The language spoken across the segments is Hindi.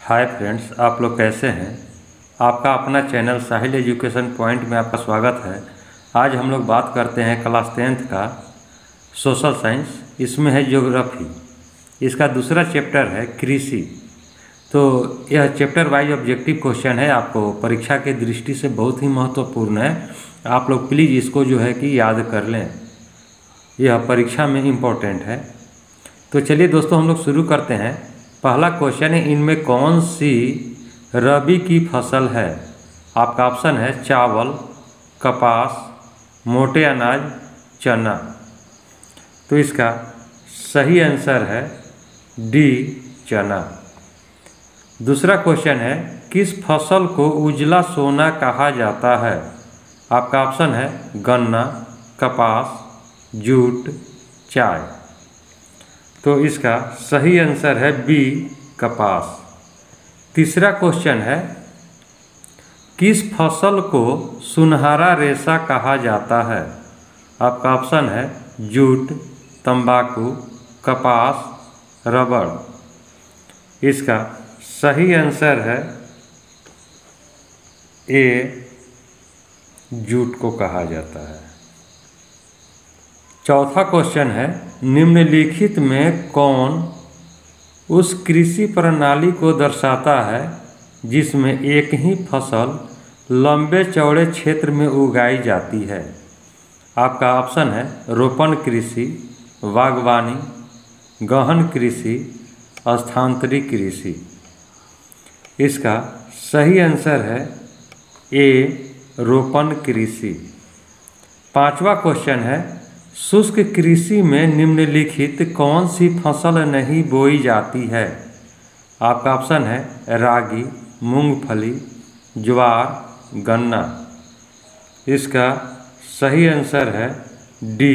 हाय फ्रेंड्स, आप लोग कैसे हैं। आपका अपना चैनल साहिल एजुकेशन पॉइंट में आपका स्वागत है। आज हम लोग बात करते हैं क्लास 10th का सोशल साइंस। इसमें है ज्योग्राफी। इसका दूसरा चैप्टर है कृषि। तो यह चैप्टर वाइज ऑब्जेक्टिव क्वेश्चन है, आपको परीक्षा के दृष्टि से बहुत ही महत्वपूर्ण है। आप लोग प्लीज़ इसको जो है कि याद कर लें, यह परीक्षा में इम्पोर्टेंट है। तो चलिए दोस्तों, हम लोग शुरू करते हैं। पहला क्वेश्चन है, इनमें कौन सी रबी की फसल है। आपका ऑप्शन है चावल, कपास, मोटे अनाज, चना। तो इसका सही आंसर है डी, चना। दूसरा क्वेश्चन है, किस फसल को उजला सोना कहा जाता है। आपका ऑप्शन है गन्ना, कपास, जूट, चाय। तो इसका सही आंसर है बी, कपास। तीसरा क्वेश्चन है, किस फसल को सुनहरा रेशा कहा जाता है। आपका ऑप्शन है जूट, तंबाकू, कपास, रबड़। इसका सही आंसर है ए, जूट को कहा जाता है। चौथा क्वेश्चन है, निम्नलिखित में कौन उस कृषि प्रणाली को दर्शाता है जिसमें एक ही फसल लंबे चौड़े क्षेत्र में उगाई जाती है। आपका ऑप्शन है रोपण कृषि, बागवानी, गहन कृषि, स्थानांतरित कृषि। इसका सही आंसर है ए, रोपण कृषि। पांचवा क्वेश्चन है, शुष्क कृषि में निम्नलिखित कौन सी फसल नहीं बोई जाती है। आपका ऑप्शन है रागी, मूंगफली, ज्वार, गन्ना। इसका सही आंसर है डी,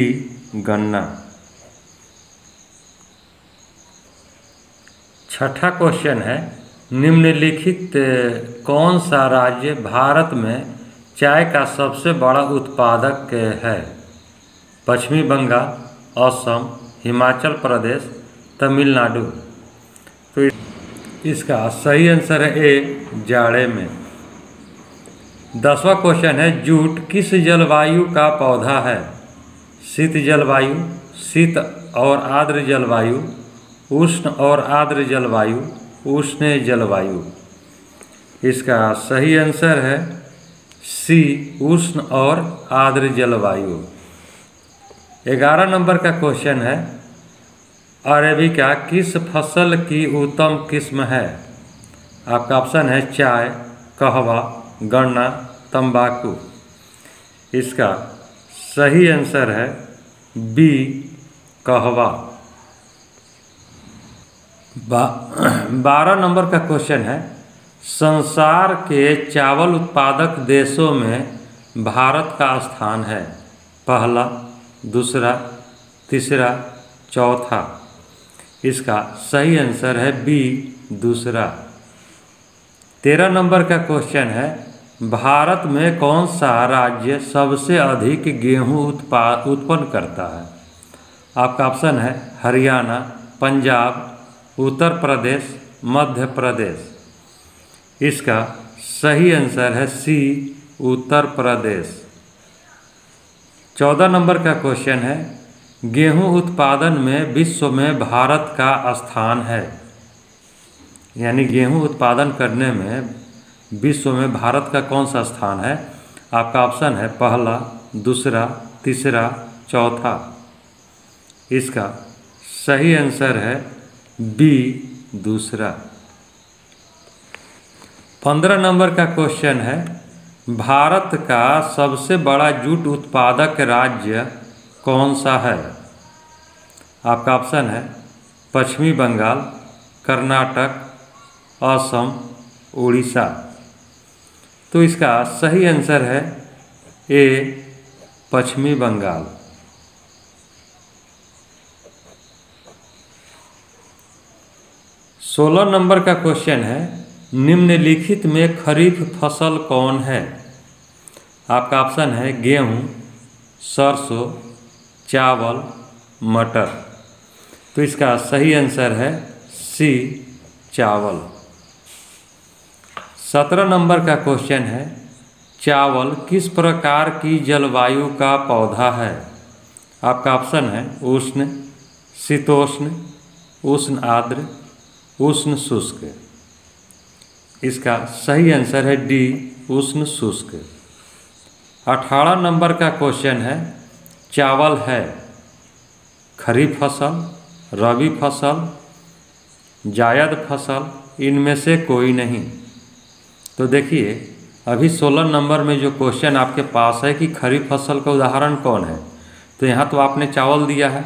गन्ना। छठा क्वेश्चन है, निम्नलिखित कौन सा राज्य भारत में चाय का सबसे बड़ा उत्पादक है। पश्चिमी बंगाल, असम, हिमाचल प्रदेश, तमिलनाडु। तो इसका सही आंसर है ए, जाड़े में। 10वां क्वेश्चन है, जूट किस जलवायु का पौधा है। शीत जलवायु, शीत और आर्द्र जलवायु, उष्ण और आर्द्र जलवायु, उष्ण जलवायु। इसका सही आंसर है सी, उष्ण और आर्द्र जलवायु। 11 नंबर का क्वेश्चन है, अरेबिका किस फसल की उत्तम किस्म है। आपका ऑप्शन है चाय, कहवा, गन्ना, तंबाकू। इसका सही आंसर है बी, कहवा। 12 नंबर का क्वेश्चन है, संसार के चावल उत्पादक देशों में भारत का स्थान है। पहला, दूसरा, तीसरा, चौथा। इसका सही आंसर है बी, दूसरा। 13 नंबर का क्वेश्चन है, भारत में कौन सा राज्य सबसे अधिक गेहूं उत्पन्न करता है। आपका ऑप्शन है हरियाणा, पंजाब, उत्तर प्रदेश, मध्य प्रदेश। इसका सही आंसर है सी, उत्तर प्रदेश। 14 नंबर का क्वेश्चन है, गेहूं उत्पादन में विश्व में भारत का स्थान है। यानी गेहूं उत्पादन करने में विश्व में भारत का कौन सा स्थान है। आपका ऑप्शन है पहला, दूसरा, तीसरा, चौथा। इसका सही आंसर है बी, दूसरा। 15 नंबर का क्वेश्चन है, भारत का सबसे बड़ा जूट उत्पादक राज्य कौन सा है। आपका ऑप्शन है पश्चिमी बंगाल, कर्नाटक, असम, उड़ीसा। तो इसका सही आंसर है ए, पश्चिमी बंगाल। 16 नंबर का क्वेश्चन है, निम्नलिखित में खरीफ फसल कौन है। आपका ऑप्शन है गेहूं, सरसों, चावल, मटर। तो इसका सही आंसर है सी, चावल। 17 नंबर का क्वेश्चन है, चावल किस प्रकार की जलवायु का पौधा है? आपका ऑप्शन है उष्ण, शीतोष्ण, उष्ण आर्द्र, उष्ण शुष्क। इसका सही आंसर है डी, उष्ण शुष्क। 18 नंबर का क्वेश्चन है, चावल है खरीफ फसल, रबी फसल, जायद फसल, इनमें से कोई नहीं। तो देखिए अभी 16 नंबर में जो क्वेश्चन आपके पास है कि खरीफ फसल का उदाहरण कौन है, तो यहाँ तो आपने चावल दिया है,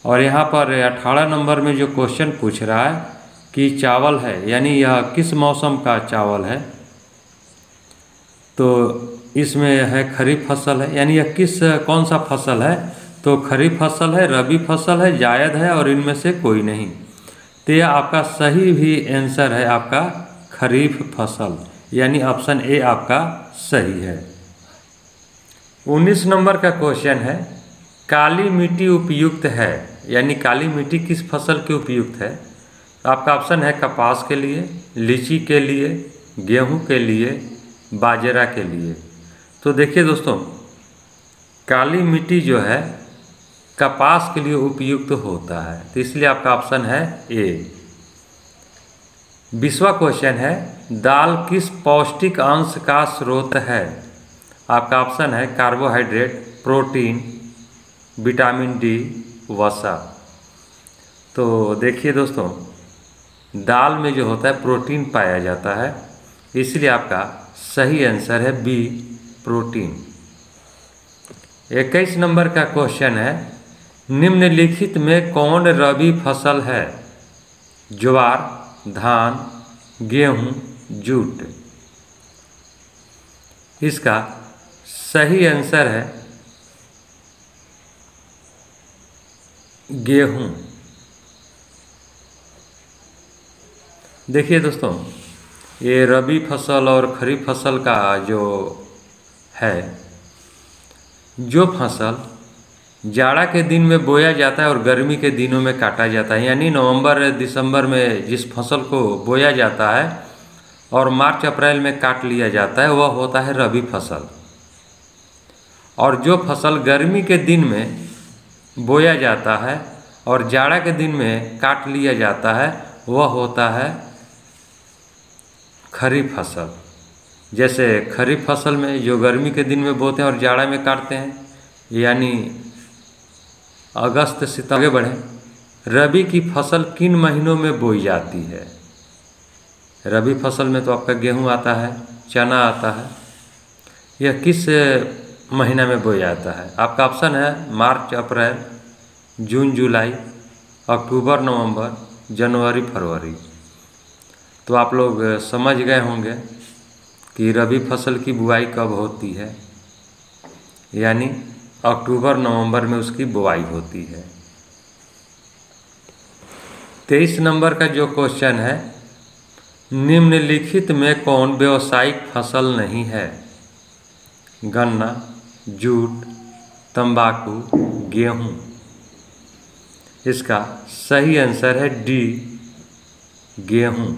और यहाँ पर 18 नंबर में जो क्वेश्चन पूछ रहा है कि चावल है, यानी यह किस मौसम का चावल है, तो इसमें है खरीफ फसल है, यानी यह कौन सा फसल है, तो खरीफ फसल है, रबी फसल है, जायद है और इनमें से कोई नहीं। तो यह आपका सही भी आंसर है आपका खरीफ फसल, यानी ऑप्शन ए आपका सही है। 19 नंबर का क्वेश्चन है, काली मिट्टी उपयुक्त है, यानी काली मिट्टी किस फसल के उपयुक्त है? आपका ऑप्शन है कपास के लिए, लीची के लिए, गेहूं के लिए, बाजरा के लिए। तो देखिए दोस्तों, काली मिट्टी जो है कपास के लिए उपयुक्त होता है, तो इसलिए आपका ऑप्शन है ए। 20वां क्वेश्चन है, दाल किस पौष्टिक अंश का स्रोत है? आपका ऑप्शन है कार्बोहाइड्रेट, प्रोटीन, विटामिन डी, वसा। तो देखिए दोस्तों, दाल में जो होता है प्रोटीन पाया जाता है, इसलिए आपका सही आंसर है बी, प्रोटीन। 21 नंबर का क्वेश्चन है, निम्नलिखित में कौन रबी फसल है? ज्वार, धान, गेहूं, जूट। इसका सही आंसर है गेहूं। देखिए दोस्तों, ये रबी फसल और खरीफ फसल का जो है, जो फसल जाड़ा के दिन में बोया जाता है और गर्मी के दिनों में काटा जाता है, यानी नवंबर दिसंबर में जिस फसल को बोया जाता है और मार्च अप्रैल में काट लिया जाता है, वह होता है रबी फसल। और जो फसल गर्मी के दिन में बोया जाता है और जाड़ा के दिन में काट लिया जाता है, वह होता है खरीफ फसल। जैसे खरीफ फसल में जो गर्मी के दिन में बोते हैं और जाड़ा में काटते हैं, यानी अगस्त सितंबर। आगे बढ़ें, रबी की फसल किन महीनों में बोई जाती है? रबी फसल में तो आपका गेहूं आता है, चना आता है, यह किस महीना में बोया जाता है? आपका ऑप्शन है मार्च अप्रैल, जून जुलाई, अक्टूबर नवंबर, जनवरी फरवरी। तो आप लोग समझ गए होंगे कि रबी फसल की बुआई कब होती है, यानी अक्टूबर नवंबर में उसकी बुआई होती है। 23 नंबर का जो क्वेश्चन है, निम्नलिखित में कौन व्यावसायिक फसल नहीं है? गन्ना, जूट, तंबाकू, गेहूं। इसका सही आंसर है डी, गेहूं।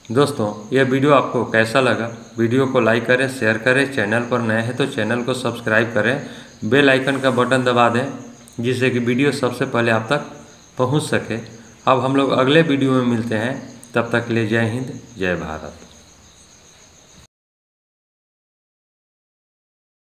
दोस्तों, यह वीडियो आपको कैसा लगा? वीडियो को लाइक करें, शेयर करें, चैनल पर नए हैं तो चैनल को सब्सक्राइब करें, बेल आइकन का बटन दबा दें, जिससे कि वीडियो सबसे पहले आप तक पहुंच सके। अब हम लोग अगले वीडियो में मिलते हैं, तब तक के लिए जय हिंद, जय भारत।